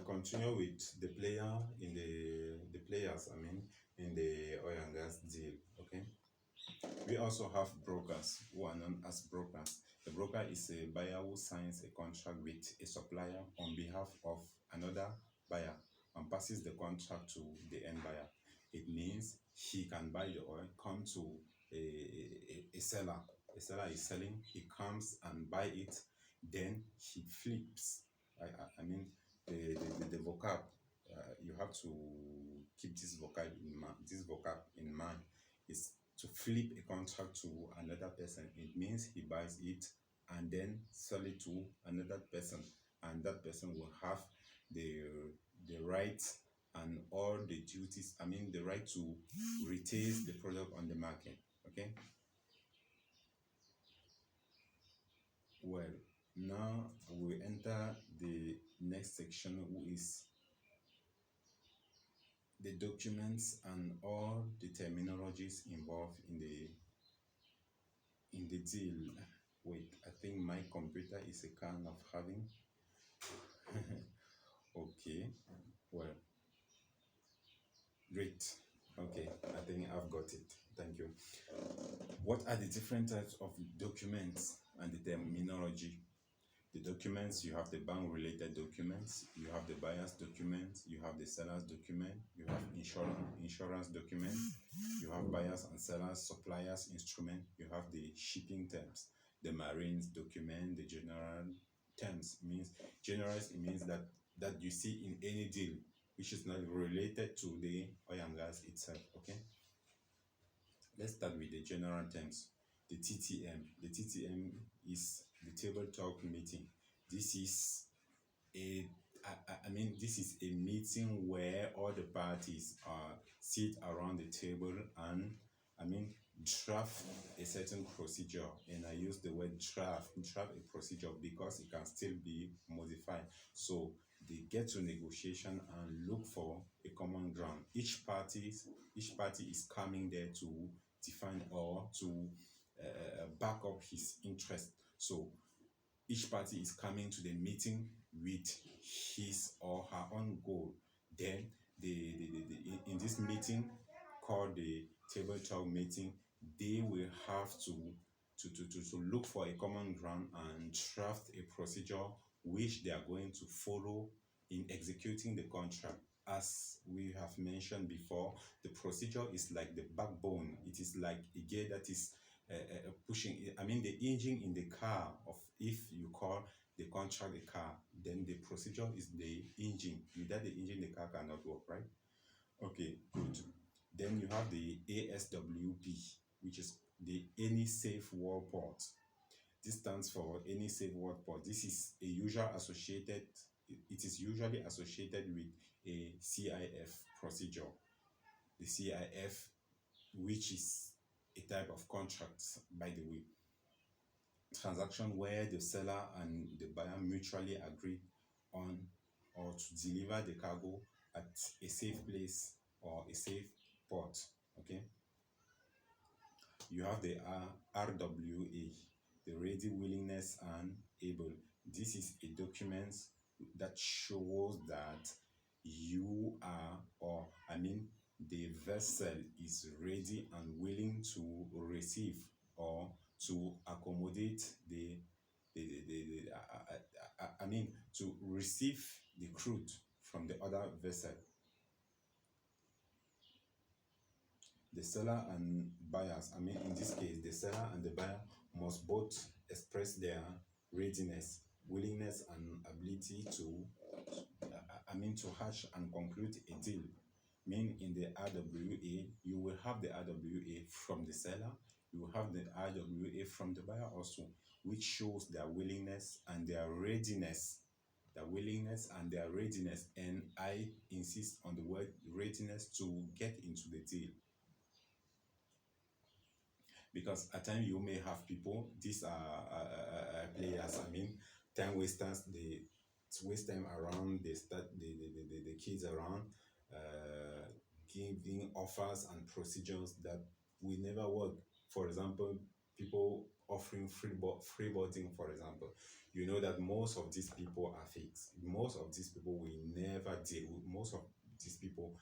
continue with the players, in the oil and gas deal. Okay. We also have brokers who are known as brokers. A broker is a buyer who signs a contract with a supplier on behalf of another buyer and passes the contract to the end buyer. It means he can buy the oil, come to a seller. A seller is selling, he comes and buy it, then he flips. I mean, the vocab, you have to keep this vocab in mind. Is to flip a contract to another person. It means he buys it and then sell it to another person, and that person will have the right and all the duties. The right to retail the product on the market. Okay. Well, now we enter the next section, who is the documents and all the terminologies involved in the deal. Wait, I think my computer is a kind of having. Okay, well, great. Okay, I think I've got it. Thank you. What are the different types of documents and the terminology? The documents, you have the bank related documents, you have the buyer's document, you have the seller's document, you have insurance document, you have buyers and sellers, suppliers instrument, you have the shipping terms, the marines document, the general terms. It means that you see in any deal which is not related to the oil and gas itself. Okay. Let's start with the general terms. The TTM. The TTM is the table talk meeting. This is this is a meeting where all the parties sit around the table and draft a certain procedure. And I use the word draft a procedure because it can still be modified. So they get to negotiation and look for a common ground. Each party is coming there to define or to back up his interest. So each party is coming to the meeting with his or her own goal. Then in this meeting, called the table talk meeting, they will have to look for a common ground and draft a procedure which they are going to follow in executing the contract. As we have mentioned before, the procedure is like the backbone. It is like a gear that is pushing. The engine in the car. Of if you call the contract a car, then the procedure is the engine. Without the engine, the car cannot work, right? Okay, good. Then you have the ASWP, which is the Any Safe Word Port. This stands for Any Safe Word Port. This is a usual associated. It is usually associated with a CIF procedure. The CIF, which is a type of contract, by the way. Transaction where the seller and the buyer mutually agree on or to deliver the cargo at a safe place or a safe port. Okay. You have the RWA, the ready, willingness, and able. This is a document that shows that you are, the vessel is ready and willing to receive or to accommodate to receive the crude from the other vessel. The seller and buyers, in this case, the seller and the buyer must both express their readiness, willingness, and ability to hatch and conclude a deal. In the RWA, you will have the RWA from the seller, you will have the RWA from the buyer also, which shows their willingness and their readiness. And I insist on the word readiness to get into the deal. Because at times you may have people, these are players, time wasters, they waste time around, they start the kids around, giving offers and procedures that will never work. For example, people offering freeboarding, for example. You know that most of these people are fakes. Most of these people will never deal with. Most of these people,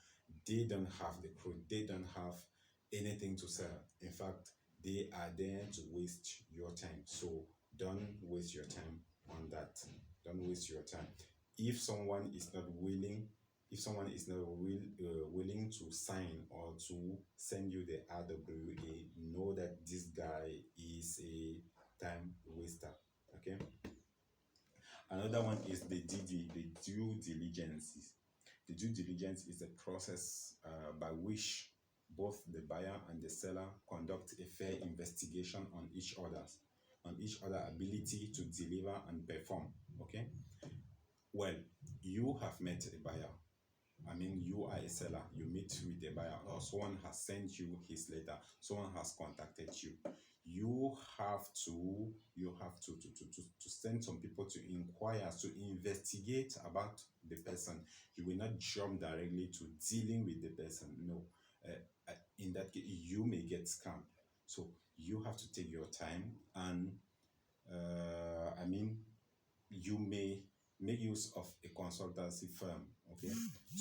they don't have the crew. They don't have anything to sell. In fact, they are there to waste your time. So don't waste your time on that. Don't waste your time. If someone is not willing, if someone is not willing to sign or to send you the RWA, know that this guy is a time waster. Okay. Another one is the due diligence. The due diligence is a process by which both the buyer and the seller conduct a fair investigation on each other ability to deliver and perform. Okay. Well, you have met a buyer. I mean, you are a seller. You meet with a buyer, or someone has sent you his letter. Someone has contacted you. You have to send some people to inquire, to investigate about the person. You will not jump directly to dealing with the person. No, in that case, you may get scammed. So you have to take your time, and I mean, you may make use of a consultancy firm, okay,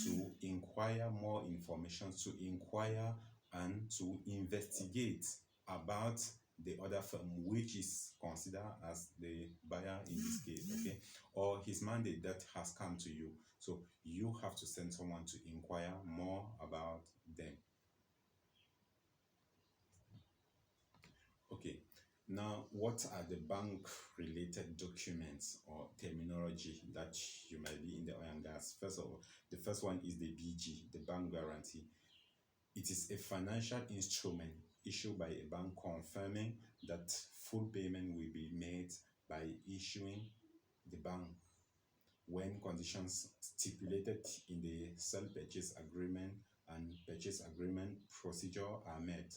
to inquire more information, to inquire and to investigate about the other firm, which is considered as the buyer in this case, okay, or his mandate that has come to you. So you have to send someone to inquire more about them. Okay, now what are the bank related documents or terminology that you might be in the oil and gas? First of all, the first one is the BG, the bank guarantee. It is a financial instrument issued by a bank confirming that full payment will be made by issuing the bank when conditions stipulated in the sell purchase agreement and purchase agreement procedure are met,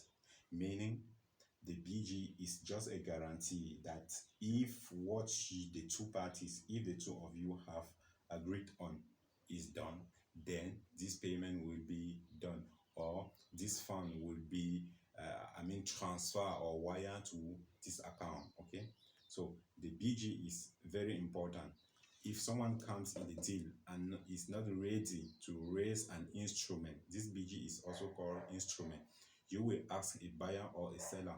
meaning the BG is just a guarantee that if the two parties, if the two of you have agreed on is done, then this payment will be done, or this fund will be, transfer or wire to this account. Okay, so the BG is very important. If someone comes in the deal and is not ready to raise an instrument, this BG is also called instrument. You will ask a buyer or a seller,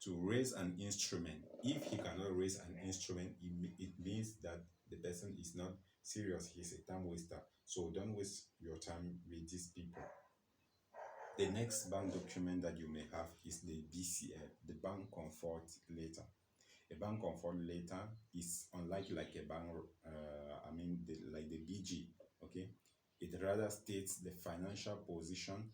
to raise an instrument. If he cannot raise an instrument, it means that the person is not serious. He's a time waster. So don't waste your time with these people. The next bank document that you may have is the BCL, the Bank Comfort Letter. A bank comfort letter is unlike like a bank, like the BG. Okay, it rather states the financial position